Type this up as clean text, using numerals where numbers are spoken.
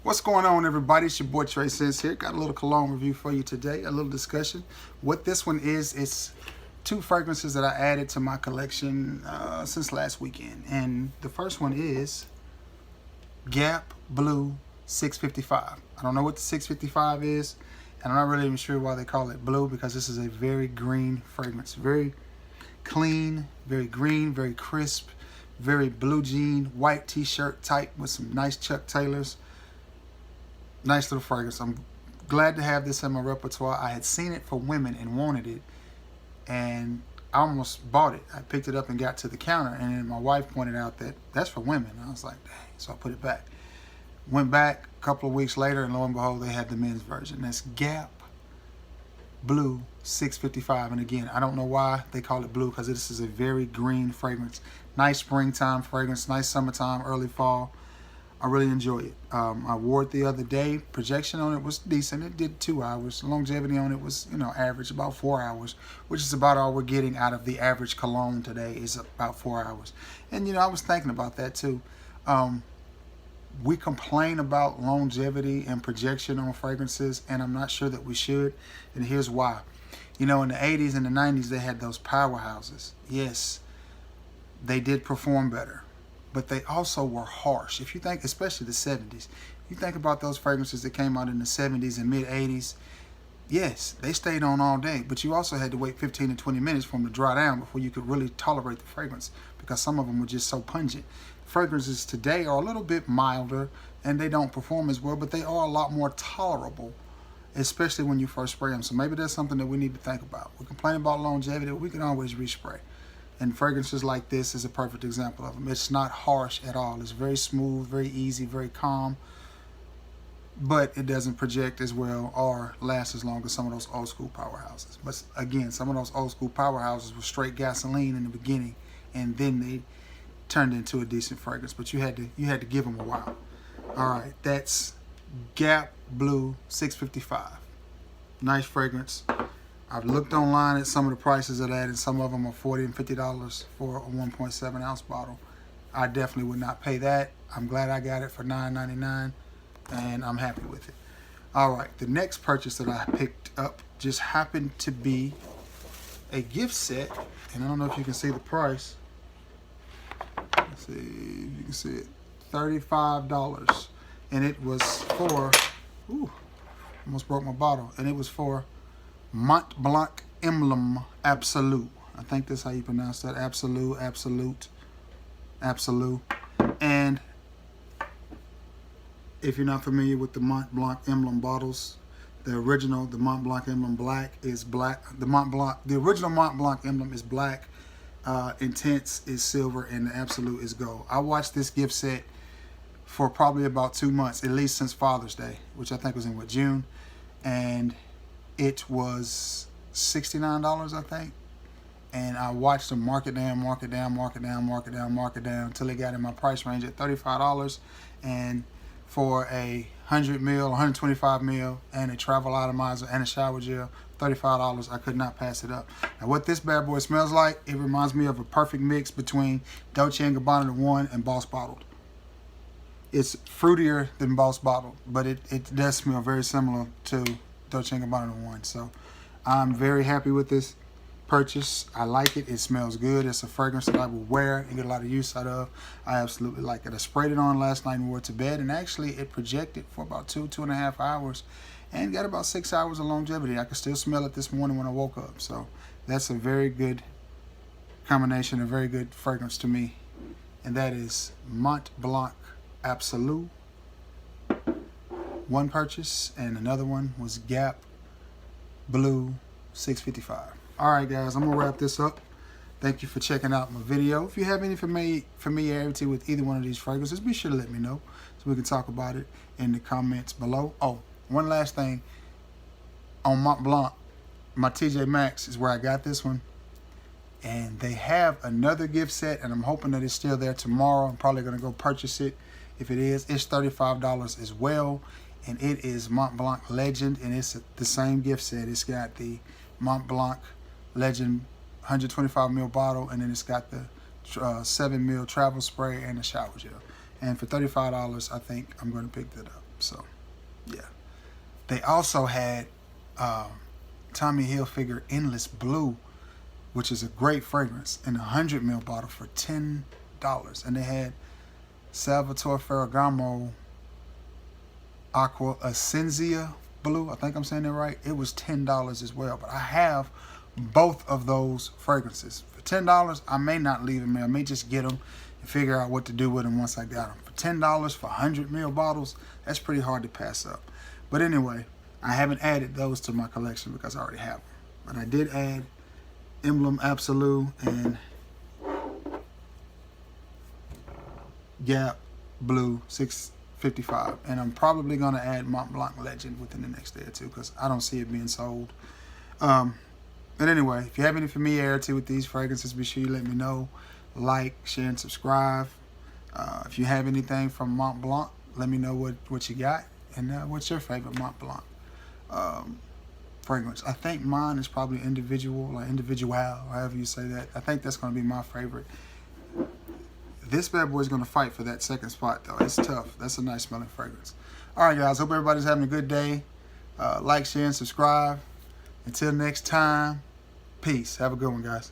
What's going on, everybody? It's your boy Trey Sense here. Got a little cologne review for you today, a little discussion. What this one is, it's two fragrances that I added to my collection since last weekend. And the first one is Gap Blue 655. I don't know what the 655 is, and I'm not really even sure why they call it blue, because this is a very green fragrance. Very clean, very green, very crisp, very blue jean, white t-shirt type with some nice Chuck Taylors. Nice little fragrance. I'm glad to have this in my repertoire. I had seen it for women and wanted it, and I almost bought it. I picked it up and got to the counter, and then my wife pointed out that that's for women. I was like, dang, so I put it back. Went back a couple of weeks later, and lo and behold, they had the men's version. That's Gap Blue 655. And again, I don't know why they call it blue, because this is a very green fragrance. Nice springtime fragrance, nice summertime, early fall. I really enjoy it. I wore it the other day. Projection on it was decent. It did 2 hours. Longevity on it was, average, about 4 hours, which is about all we're getting out of the average cologne today, is about 4 hours. And, I was thinking about that too. We complain about longevity and projection on fragrances, and I'm not sure that we should. And here's why. In the 80s and the 90s, they had those powerhouses. Yes, they did perform better, but they also were harsh. If you think, especially the 70s, you think about those fragrances that came out in the 70s and mid 80s, yes, they stayed on all day, but you also had to wait 15 to 20 minutes for them to dry down before you could really tolerate the fragrance, because some of them were just so pungent. Fragrances today are a little bit milder, and they don't perform as well, but they are a lot more tolerable, especially when you first spray them. So maybe that's something that we need to think about. We complain about longevity, but we can always respray. And fragrances like this is a perfect example of them. It's not harsh at all. It's very smooth, very easy, very calm, but it doesn't project as well or last as long as some of those old school powerhouses. But again, some of those old school powerhouses were straight gasoline in the beginning, and then they turned into a decent fragrance. But you had to give them a while. All right, that's Gap Blue 655. Nice fragrance. I've looked online at some of the prices of that, and some of them are $40 and $50 for a 1.7 ounce bottle. I definitely would not pay that. I'm glad I got it for $9.99, and I'm happy with it. All right, the next purchase that I picked up just happened to be a gift set, and I don't know if you can see the price. Let's see if you can see it. $35, and it was for, almost broke my bottle, and it was for Mont Blanc Emblem Absolute. I think that's how you pronounce that. Absolute. And if you're not familiar with the Mont Blanc Emblem bottles, the original, the Mont Blanc Emblem Black is black. The original Mont Blanc Emblem is black. Intense is silver, and the Absolute is gold. I watched this gift set for probably about 2 months, at least since Father's Day, which I think was in June, and it was $69, I think. And I watched them mark it down until it got in my price range at $35. And for a 100 mil, 125 mil, and a travel atomizer and a shower gel, $35, I could not pass it up. Now, what this bad boy smells like, it reminds me of a perfect mix between Dolce & Gabbana The One and Boss Bottled. It's fruitier than Boss Bottled, but it does smell very similar to Dolce & Gabbana The One. So I'm very happy with this purchase. I like it. It smells good. It's a fragrance that I will wear and get a lot of use out of. I absolutely like it. I sprayed it on last night and wore it to bed, and actually it projected for about 2.5 hours and got about 6 hours of longevity. I could still smell it this morning when I woke up. So that's a very good combination, a very good fragrance to me. And that is Mont Blanc Absolute. One purchase, and another one was Gap Blue 655. All right, guys, I'm gonna wrap this up. Thank you for checking out my video. If you have any familiarity with either one of these fragrances, be sure to let me know so we can talk about it in the comments below. Oh, one last thing. On Mont Blanc, my TJ Maxx is where I got this one, and they have another gift set, and I'm hoping that it's still there tomorrow. I'm probably gonna go purchase it. If it is, it's $35 as well. And it is Mont Blanc Legend, and it's the same gift set. It's got the Mont Blanc Legend 125 ml bottle, and then it's got the 7 ml travel spray and the shower gel. And for $35, I think I'm going to pick that up. So, yeah. They also had Tommy Hilfiger Endless Blue, which is a great fragrance, in a 100 ml bottle for $10. And they had Salvatore Ferragamo Aqua Essentia Blue. I think I'm saying that right. It was $10 as well. But I have both of those fragrances. For $10, I may not leave them there. I may just get them and figure out what to do with them once I got them. For $10 for 100 ml bottles, that's pretty hard to pass up. But anyway, I haven't added those to my collection because I already have them. But I did add Emblem Absolute and Gap Blue 655. And I'm probably going to add Mont Blanc Legend within the next day or two because I don't see it being sold. But anyway, if you have any familiarity with these fragrances, be sure you let me know. Like, share, and subscribe. If you have anything from Mont Blanc, let me know what you got. And what's your favorite Mont Blanc fragrance? I think mine is probably Individual, or Individual, however you say that. I think that's going to be my favorite. This bad boy is going to fight for that second spot, though. It's tough. That's a nice smelling fragrance. All right, guys. Hope everybody's having a good day. Like, share, and subscribe. Until next time, peace. Have a good one, guys.